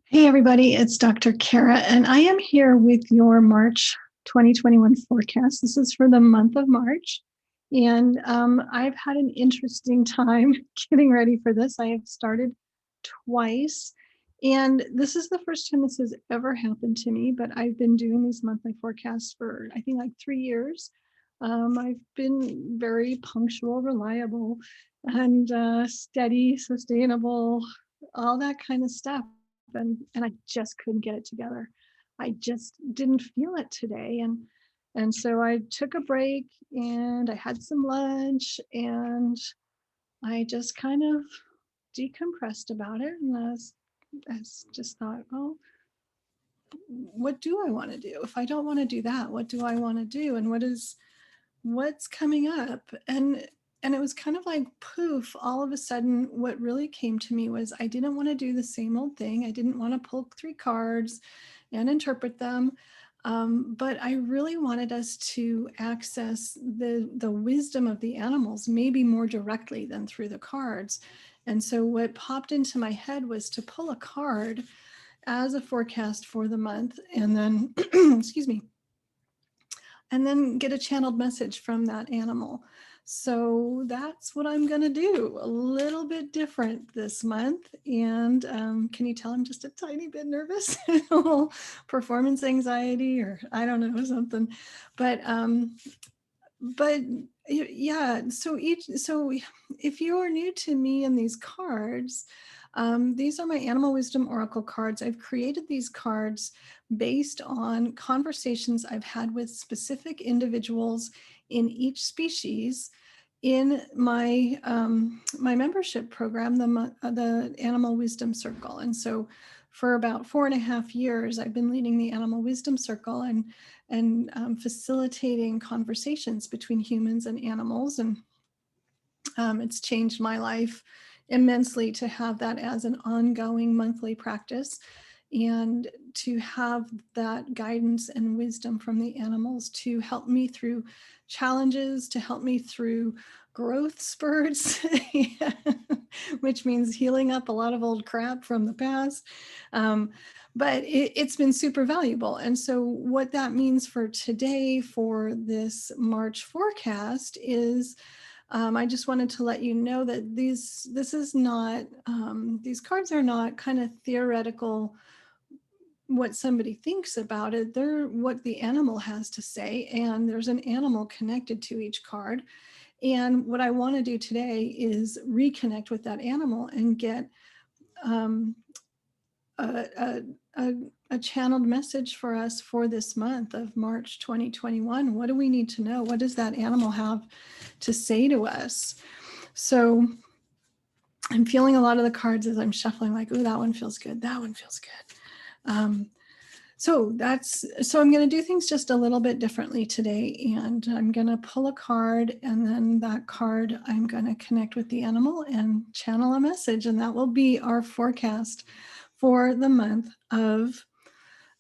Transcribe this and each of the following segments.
Hey, everybody, it's Dr. Kara, and I am here with your March 2021 forecast. This is for the month of March, and I've had an interesting time getting ready for this. I have started twice, and this is the first time this has ever happened to me, but I've been doing these monthly forecasts for, I think, like 3 years. I've been very punctual, reliable, and steady, sustainable, all that kind of stuff and I just couldn't get it together. I just didn't feel it today. And so I took a break and I had some lunch and I just kind of decompressed about it. And I just thought, oh, what do I want to do? If I don't want to do that, what do I want to do? And what's coming up? And it was kind of like poof, all of a sudden what really came to me was I didn't want to do the same old thing. I didn't want to pull three cards and interpret them. But I really wanted us to access the wisdom of the animals, maybe more directly than through the cards. And so what popped into my head was to pull a card as a forecast for the month and then, excuse me, and then get a channeled message from that animal. So that's what I'm going to do. A little bit different this month. And can you tell I'm just a tiny bit nervous? A little performance anxiety, or I don't know, something. But yeah, so if you're new to me and these cards, these are my Animal Wisdom Oracle cards. I've created these cards based on conversations I've had with specific individuals in each species in my my membership program, the Animal Wisdom Circle. And so for about 4.5 years, I've been leading the Animal Wisdom Circle and facilitating conversations between humans and animals. And it's changed my life immensely to have that as an ongoing monthly practice and to have that guidance and wisdom from the animals to help me through challenges, to help me through growth spurts, which means healing up a lot of old crap from the past. But it's been super valuable. And so what that means for today, for this March forecast, is I just wanted to let you know that this is not, these cards are not kind of theoretical, what somebody thinks about it. They're what the animal has to say, and there's an animal connected to each card. And what I want to do today is reconnect with that animal and get a, a, a channeled message for us for this month of March 2021. What do we need to know? What does that animal have to say to us? So I'm feeling a lot of the cards as I'm shuffling, like, oh, that one feels good. That one feels good. So I'm going to do things just a little bit differently today. And I'm going to pull a card, and then that card, I'm going to connect with the animal and channel a message. And that will be our forecast for the month of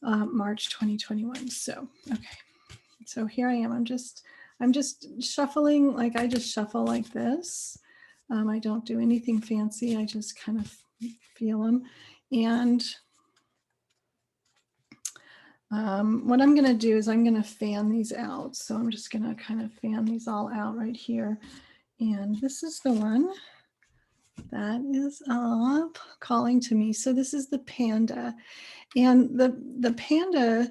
March 2021. So, okay. So here I am. I'm just shuffling, like I just shuffle like this. I don't do anything fancy. I just kind of feel them. And what I'm going to do is I'm going to fan these out. So I'm just going to kind of fan these all out right here. And this is the one that is up calling to me. So this is the panda. And the panda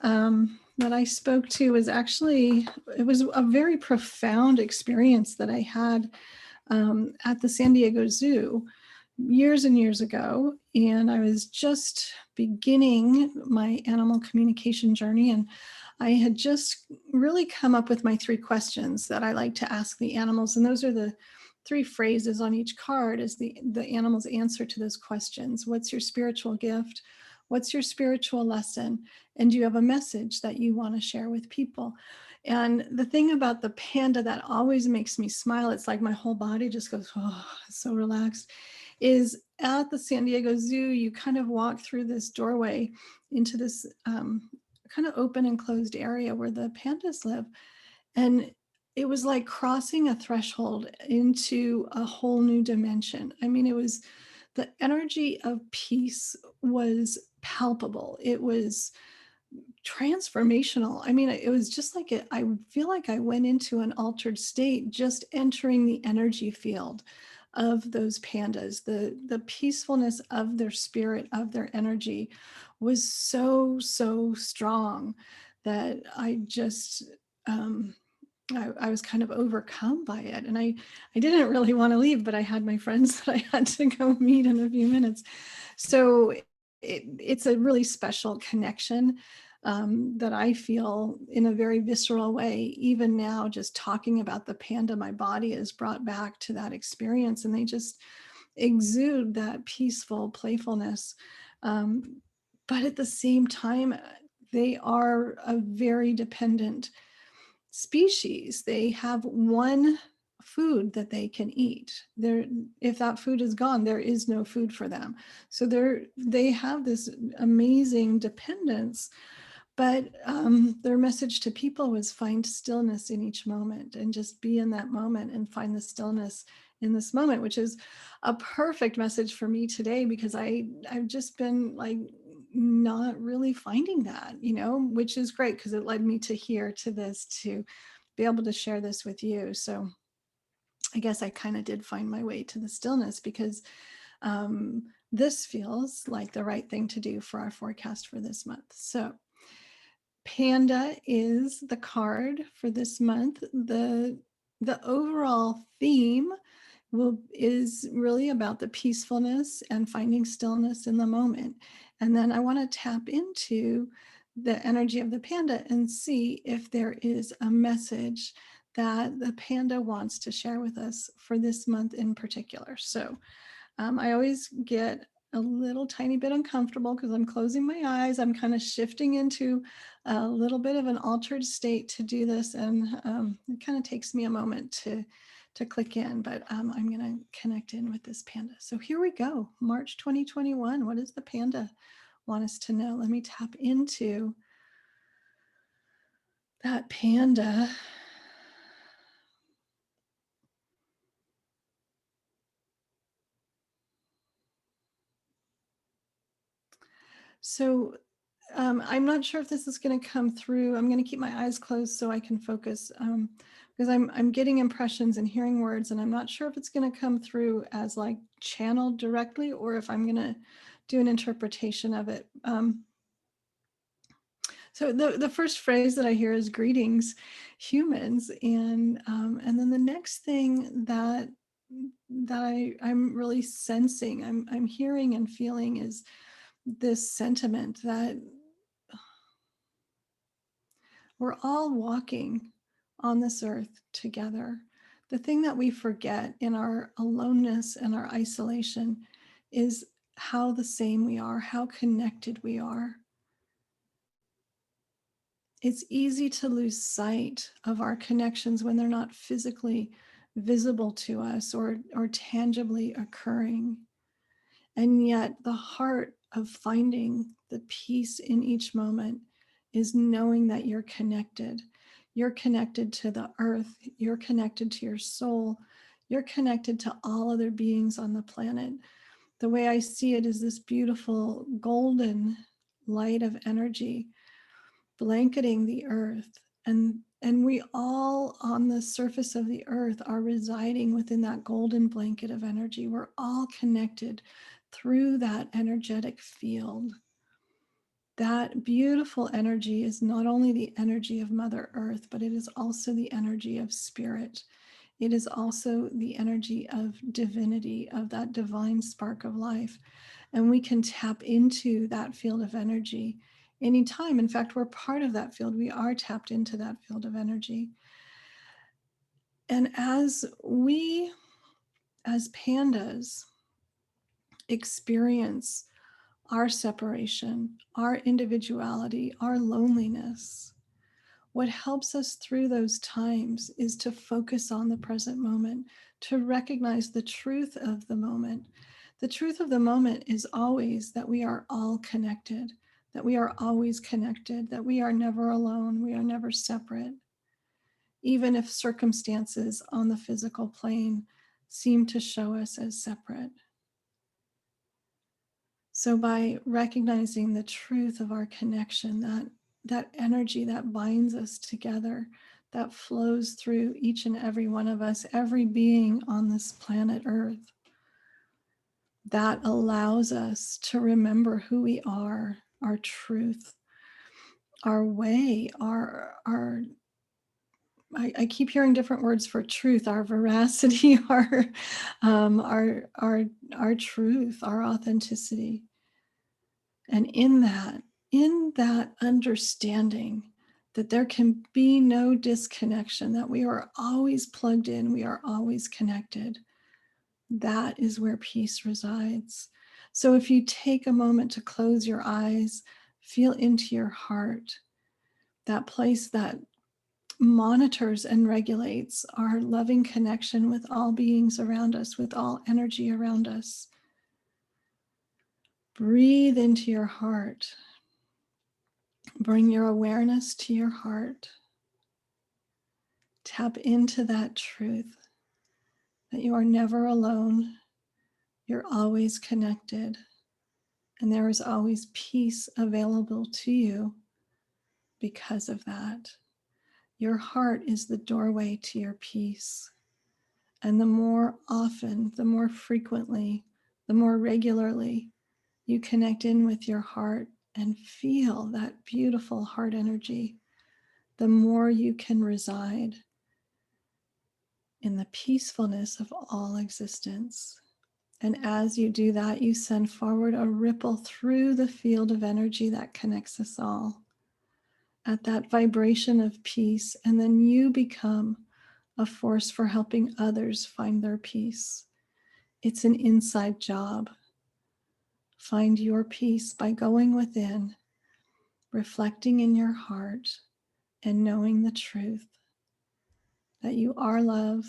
that I spoke to was actually, it was a very profound experience that I had at the San Diego Zoo years and years ago. And I was just beginning my animal communication journey. And I had just really come up with my 3 questions that I like to ask the animals. And those are the 3 phrases on each card is the animal's answer to those questions. What's your spiritual gift? What's your spiritual lesson? And do you have a message that you want to share with people? And the thing about the panda that always makes me smile, it's like my whole body just goes, oh, so relaxed, is at the San Diego Zoo, you kind of walk through this doorway into this kind of open and closed area where the pandas live. And it was like crossing a threshold into a whole new dimension. I mean, it was The energy of peace was palpable. It was transformational. I mean, it was just like I feel like I went into an altered state just entering the energy field of those pandas. The peacefulness of their spirit, of their energy was so strong that um, I was kind of overcome by it. And I didn't really want to leave, but I had my friends that I had to go meet in a few minutes. So it's a really special connection that I feel in a very visceral way. Even now, just talking about the panda, my body is brought back to that experience, and they just exude that peaceful playfulness. But at the same time, they are a very dependent species. They have one food that they can eat. If that food is gone, there is no food for them. So they have this amazing dependence. But their message to people was find stillness in each moment and just be in that moment and find the stillness in this moment, which is a perfect message for me today, because I've just been like not really finding that, which is great because it led me to this, to be able to share this with you. So I guess I kind of did find my way to the stillness, because this feels like the right thing to do for our forecast for this month. So Panda is the card for this month. The overall theme is really about the peacefulness and finding stillness in the moment. And then I want to tap into the energy of the panda and see if there is a message that the panda wants to share with us for this month in particular. So I always get a little tiny bit uncomfortable because I'm closing my eyes. I'm kind of shifting into a little bit of an altered state to do this. And it kind of takes me a moment to click in, but I'm going to connect in with this panda. So here we go. March 2021. What does the panda want us to know? Let me tap into that panda. So I'm not sure if this is going to come through. I'm going to keep my eyes closed so I can focus, because I'm getting impressions and hearing words, and I'm not sure if it's going to come through as like channeled directly or if I'm going to do an interpretation of it. So the first phrase that I hear is greetings, humans, and then the next thing that I'm really sensing, I'm hearing and feeling is this sentiment that we're all walking on this earth together. The thing that we forget in our aloneness and our isolation is how the same we are, how connected we are. It's easy to lose sight of our connections when they're not physically visible to us or tangibly occurring. And yet the heart of finding the peace in each moment is knowing that you're connected. You're connected to the earth. You're connected to your soul. You're connected to all other beings on the planet. The way I see it is this beautiful golden light of energy blanketing the earth. And we all on the surface of the earth are residing within that golden blanket of energy. We're all connected through that energetic field. That beautiful energy is not only the energy of Mother Earth, but it is also the energy of spirit. It is also the energy of divinity, of that divine spark of life. And we can tap into that field of energy anytime. In fact, we're part of that field. We are tapped into that field of energy. And as we, as pandas, experience our separation, our individuality, our loneliness, what helps us through those times is to focus on the present moment, to recognize the truth of the moment. The truth of the moment is always that we are all connected, that we are always connected, that we are never alone, we are never separate. Even if circumstances on the physical plane seem to show us as separate. So by recognizing the truth of our connection, that energy that binds us together, that flows through each and every one of us, every being on this planet Earth, that allows us to remember who we are, our truth, our way, I keep hearing different words for truth, our veracity, our truth, our authenticity. And in that understanding that there can be no disconnection, that we are always plugged in, we are always connected, that is where peace resides. So if you take a moment to close your eyes, feel into your heart, that place that monitors and regulates our loving connection with all beings around us, with all energy around us. Breathe into your heart. Bring your awareness to your heart. Tap into that truth that you are never alone. You're always connected. And there is always peace available to you because of that. Your heart is the doorway to your peace. And the more often, the more frequently, the more regularly you connect in with your heart and feel that beautiful heart energy, the more you can reside in the peacefulness of all existence. And as you do that, you send forward a ripple through the field of energy that connects us all at that vibration of peace. And then you become a force for helping others find their peace. It's an inside job. Find your peace by going within, reflecting in your heart, and knowing the truth that you are love,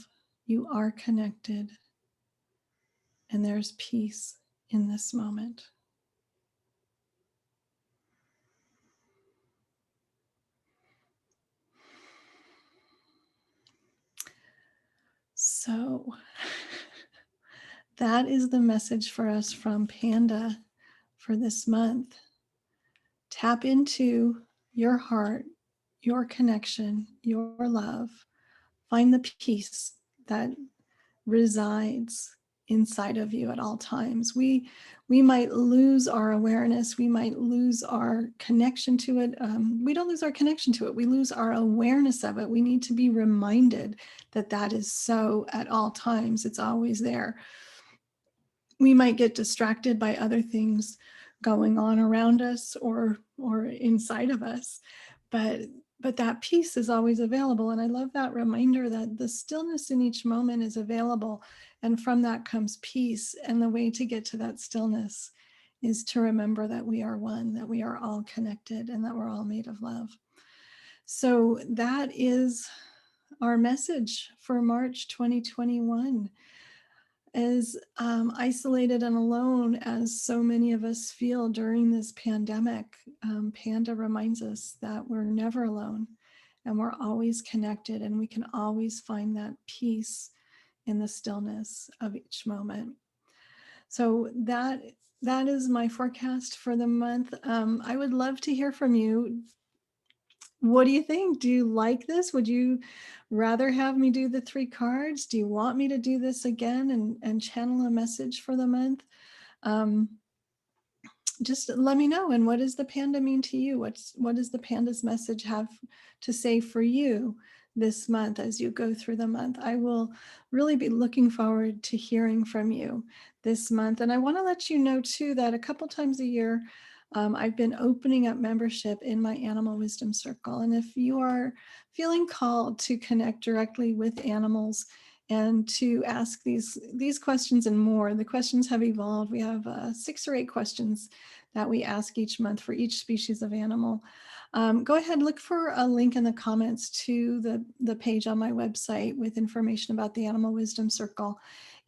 you are connected, and there's peace in this moment. So that is the message for us from Panda for this month. Tap into your heart, your connection, your love. Find the peace that resides inside of you at all times. We might lose our awareness. We might lose our connection to it. We don't lose our connection to it. We lose our awareness of it. We need to be reminded that that is so at all times. It's always there. We might get distracted by other things going on around us or inside of us, but that peace is always available. And I love that reminder that the stillness in each moment is available, and from that comes peace. And the way to get to that stillness is to remember that we are one, that we are all connected, and that we're all made of love. So that is our message for March 2021. As isolated and alone as so many of us feel during this pandemic, Panda reminds us that we're never alone and we're always connected, and we can always find that peace in the stillness of each moment. So that is my forecast for the month. I would love to hear from you. What do you think? Do you like this? Would you rather have me do the 3 cards? Do you want me to do this again and channel a message for the month? Just let me know. And what does the panda mean to you? What does the panda's message have to say for you this month as you go through the month? I will really be looking forward to hearing from you this month. And I want to let you know too that a couple times a year, I've been opening up membership in my Animal Wisdom Circle. And if you are feeling called to connect directly with animals and to ask these questions and more, the questions have evolved. We have 6 or 8 questions that we ask each month for each species of animal. Go ahead, look for a link in the comments to the page on my website with information about the Animal Wisdom Circle.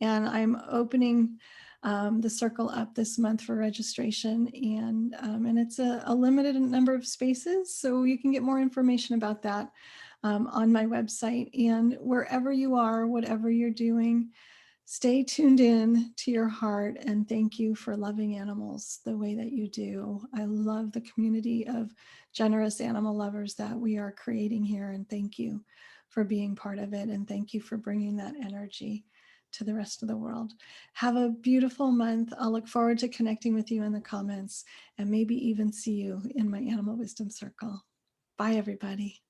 And I'm opening the circle up this month for registration, and it's a limited number of spaces, so you can get more information about that on my website. And wherever you are, whatever you're doing, stay tuned in to your heart, and thank you for loving animals the way that you do. I love the community of generous animal lovers that we are creating here, and thank you for being part of it, and thank you for bringing that energy to the rest of the world. Have a beautiful month. I'll look forward to connecting with you in the comments and maybe even see you in my Animal Wisdom Circle. Bye, everybody.